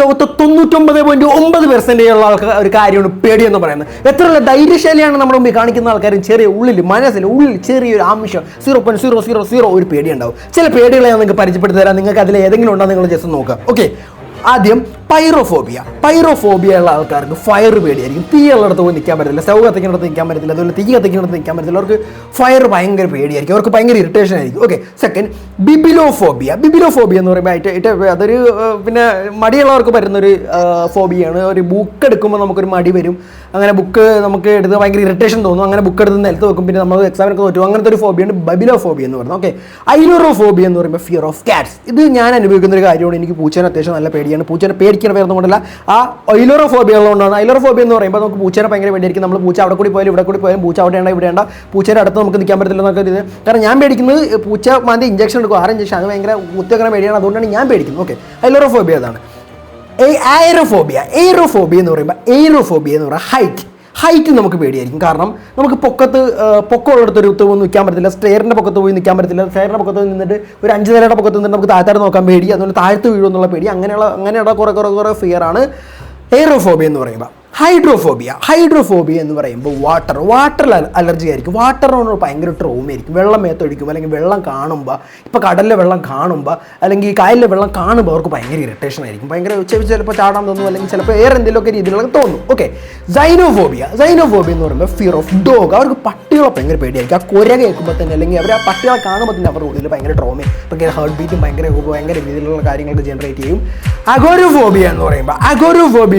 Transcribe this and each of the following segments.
ലോകത്ത് 99.9% ഉള്ള ആൾക്കാർ ഒരു കാര്യമാണ് പേടിയെന്ന് പറയുന്നത്. എത്രയുള്ള ധൈര്യശാലിയാണ് നമ്മുടെ മുമ്പിൽ കാണിക്കുന്ന ആൾക്കാരും ചെറിയ ഉള്ളിൽ ചെറിയൊരു ആംശം 0.000 ഒരു പേടി ഉണ്ടാവും. ചില പേടികളെ ഞാൻ നിങ്ങൾക്ക് പരിചയപ്പെടുത്തി തരാം. നിങ്ങൾക്ക് അതിൽ ഏതെങ്കിലും ഉണ്ടോ നിങ്ങൾ ജസ്റ്റ് നോക്കാം. ഓക്കെ, ആദ്യം പൈറോഫോബിയ ഉള്ള ആൾക്കാർക്ക് ഫയർ പേടിയായിരിക്കും. തീയുള്ളിടത്ത് പോയി നിൽക്കാൻ പറ്റില്ല, സ്റ്റൗ കത്തിക്കുന്നിടത്ത് നിൽക്കാൻ പറ്റത്തില്ല, അതുപോലെ തീ കത്തിക്കുന്നിടത്ത് നിൽക്കാൻ പറ്റില്ല. അവർക്ക് ഫയർ ഭയങ്കര പേടിയായിരിക്കും, അവർക്ക് ഭയങ്കര ഇറിറ്റേഷൻ ആയിരിക്കും. ഓക്കെ, സെക്കൻഡ് ബിബിലോഫോബിയ എന്ന് പറയുമ്പോൾ അതൊരു പിന്നെ മടിയുള്ളവർക്ക് പറ്റുന്നൊരു ഫോബിയാണ്. ഒരു ബുക്ക് എടുക്കുമ്പോൾ നമുക്കൊരു മടി വരും, അങ്ങനെ ബുക്ക് നമുക്ക് എടുത്ത് ഭയങ്കര ഇറിറ്റേഷൻ തോന്നും, അങ്ങനെ ബുക്ക് എടുത്ത് നിലത്ത് വെക്കും, പിന്നെ നമ്മൾ എക്സാമിനൊക്കെ തോറ്റും. അങ്ങനത്തെ ഒരു ഫോബിയാണ് ബബിലോഫോബിയ എന്ന് പറയുന്നത്. ഓക്കെ, ഐലോറോഫോബിയ എന്ന് പറയുമ്പോൾ ഫിയർ ഓഫ് ക്യാറ്റ്സ്. ഇത് ഞാൻ അനുഭവിക്കുന്ന ഒരു കാര്യമാണ്. എനിക്ക് പൂച്ചേനെ അത്യാവശ്യം നല്ല പേടിയാണ്. പൂച്ചേനെ പേടിക്കുന്ന പേരൊന്നും കൊണ്ടല്ല, ആ ഐലോറോഫോബിയ ഉള്ളതുകൊണ്ടാണ്. ഐലോറോഫോബിയ എന്ന് പറയുമ്പോൾ നമുക്ക് പൂച്ചേനെ ഭയങ്കര പേടിയായിരിക്കും. നമ്മൾ പൂച്ച അവിടെ കൂടി പോയാലും ഇവിടെ കൂടി പോയാലും പൂച്ച അവിടെ വേണ്ട പൂച്ചയുടെ അടുത്ത് നമുക്ക് നിൽക്കാൻ പറ്റില്ല എന്നൊക്കെ ഇത്. കാരണം ഞാൻ പേടിക്കുന്നത് പൂച്ച മാൻ്റെ ഇഞ്ചക്ഷൻ എടുക്കും, 6 ഇഞ്ചക്ഷൻ, അത് ഭയങ്കര കുത്തിവെക്കുന്ന പേടിയാണ്. അതുകൊണ്ടാണ് ഞാൻ പേടിക്കുന്നത്. ഓക്കെ, ഐലോറോഫോബിയ അതാണ്. എയ്റോഫോബിയ എന്ന് പറയുമ്പോൾ ഹൈറ്റ് നമുക്ക് പേടിയായിരിക്കും. കാരണം നമുക്ക് പൊക്കമുള്ളിടത്തൊരു പോയി നിൽക്കാൻ പറ്റത്തില്ല, സ്റ്റെയറിൻ്റെ പൊക്കത്ത് പോയി നിൽക്കാൻ പറ്റത്തില്ല. സ്റ്റെയറിൻ്റെ പൊക്കത്ത് നിന്നിട്ട് ഒരു 5 നിലയുടെ പൊക്കത്ത് നിന്നിട്ട് നമുക്ക് താഴത്തോട്ട് നോക്കാൻ പേടി, അതുപോലെ താഴ്ത്ത് വീഴുമെന്നുള്ള പേടി. അങ്ങനെയുള്ള കുറേ ഫിയറാണ് എയ്റോഫോബിയ എന്ന് പറയുമ്പോൾ. ഹൈഡ്രോഫോബിയ എന്ന് പറയുമ്പോൾ വാട്ടർ അലർജി ആയിരിക്കും. വാട്ടറിനോട് ഭയങ്കര ട്രോമയായിരിക്കും. വെള്ളം മേത്തൊഴിക്കും, അല്ലെങ്കിൽ വെള്ളം കാണുമ്പോൾ, ഇപ്പോൾ കടലിലെ വെള്ളം കാണുമ്പോൾ, അല്ലെങ്കിൽ കായലിലെ വെള്ളം കാണുമ്പോൾ അവർക്ക് ഭയങ്കര ഇറിറ്റേഷൻ ആയിരിക്കും. ഭയങ്കര ചിലപ്പോൾ ചാടാൻ തോന്നും, അല്ലെങ്കിൽ ചിലപ്പോൾ വേറെ എന്തെങ്കിലുമൊക്കെ രീതിയിലൊക്കെ തോന്നും. ഓക്കെ, സൈനോഫോബിയ എന്ന് പറയുമ്പോൾ ഫിയർ ഓഫ് ഡോഗ്. അവർക്ക് പട്ടികളെ ഭയങ്കര പേടിയായിരിക്കും. ആ കുര കേൾക്കുമ്പോൾ തന്നെ, അല്ലെങ്കിൽ അവർ ആ പട്ടികളെ കാണുമ്പോൾ തന്നെ അവരുടെ ഉള്ളിൽ ഭയങ്കര ട്രോമയും ഭയങ്കര ഹാർട്ട് ബീറ്റും ഭയങ്കര രീതിയിലുള്ള കാര്യങ്ങൾക്ക് ജനറേറ്റ് ചെയ്യും. അഗോരോഫോബിയ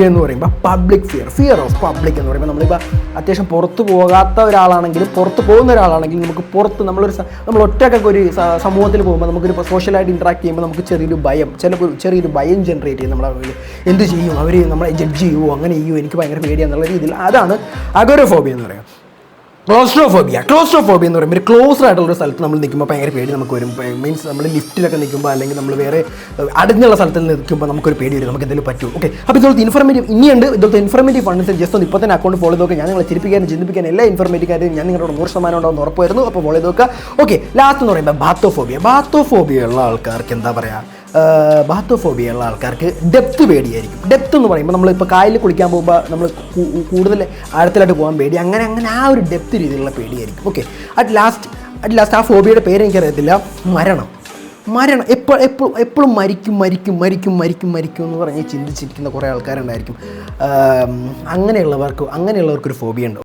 എന്ന് പറയുമ്പോൾ പബ്ലിക് ഫിയർ ഓഫ് പബ്ലിക് എന്ന് പറയുമ്പോൾ നമ്മളിപ്പോൾ അത്യാവശ്യം പുറത്ത് പോകാത്ത ഒരാളാണെങ്കിലും പുറത്ത് പോകുന്ന ഒരാളാണെങ്കിലും നമ്മൾ ഒറ്റക്കൊക്കെ ഒരു സമൂഹത്തിൽ പോകുമ്പോൾ നമുക്കൊരു സോഷ്യലായിട്ട് ഇൻട്രാക്ട് ചെയ്യുമ്പോൾ നമുക്ക് ചെറിയൊരു ഭയം ജനറേറ്റ് ചെയ്യും. നമ്മളെ എന്ത് ചെയ്യും, അവർ നമ്മളെ ജഡ്ജ് ചെയ്യുമോ, അങ്ങനെ ചെയ്യുമോ, എനിക്ക് ഭയങ്കര പേടിയാന്നുള്ള രീതിയിൽ. അതാണ് അഗോരോഫോബിയ എന്ന് പറയുന്നത്. ക്ലോസ്ട്രോഫോബിയ എന്ന് പറയുമ്പോൾ ഒരു ക്ലോസ്ഡ് ആയിട്ടുള്ളൊരു സ്ഥലത്ത് നമ്മൾ നിൽക്കുമ്പോൾ ഭയങ്കര പേടി നമുക്ക് വരും. മീൻസ് നമ്മൾ ലിഫ്റ്റിലൊക്കെ നിൽക്കുമ്പോൾ, അല്ലെങ്കിൽ നമ്മൾ വേറെ അടഞ്ഞുള്ള സ്ഥലത്തിൽ നിൽക്കുമ്പോൾ നമുക്കൊരു പേടി വരും, നമുക്ക് എന്തെങ്കിലും പറ്റും. ഓക്കെ, അപ്പോൾ ഇതുപോലത്തെ ഇൻഫർമേറ്റീവ് ഫണ്ട്സ് ജസ്റ്റ് ഒന്ന് ഇപ്പോൾ തന്നെ അക്കൗണ്ട് ഫോളോ ചെയ്ത് നോക്കുക. ഞാൻ നിങ്ങളെ ചിന്തിപ്പിക്കാനും എല്ലാ ഇൻഫർമേറ്റീവ് കാര്യം ഞാൻ നിങ്ങളുടെ 100% ഉണ്ടാവും ഉറപ്പ് വരുന്നു. അപ്പോൾ ഫോളോ ചെയ്ത് നോക്കുക. ഓക്കെ, ലാസ്റ്റ് എന്ന് പറയുമ്പോൾ ബാത്തോഫോബിയ ഉള്ള ആൾക്കാർക്ക് എന്താ പറയുക, ബാത്തോഫോബിയ ഉള്ള ആൾക്കാർക്ക് ഡെപ്ത് പേടിയായിരിക്കും. ഡെപ്ത് എന്ന് പറയുമ്പോൾ നമ്മളിപ്പോൾ കായലിൽ കുളിക്കാൻ പോകുമ്പോൾ നമ്മൾ കൂടുതൽ ആഴത്തിലായിട്ട് പോകാൻ പേടി, അങ്ങനെ ആ ഒരു ഡെപ്ത് രീതിയിലുള്ള പേടിയായിരിക്കും. ഓക്കെ, അറ്റ് ലാസ്റ്റ് ആ ഫോബിയയുടെ പേര് എനിക്കറിയത്തില്ല. മരണം എപ്പോഴും മരിക്കും എന്ന് പറഞ്ഞ് ചിന്തിച്ചിരിക്കുന്ന കുറേ ആൾക്കാരുണ്ടായിരിക്കും. അങ്ങനെയുള്ളവർക്കൊരു ഫോബിയ ഉണ്ട്.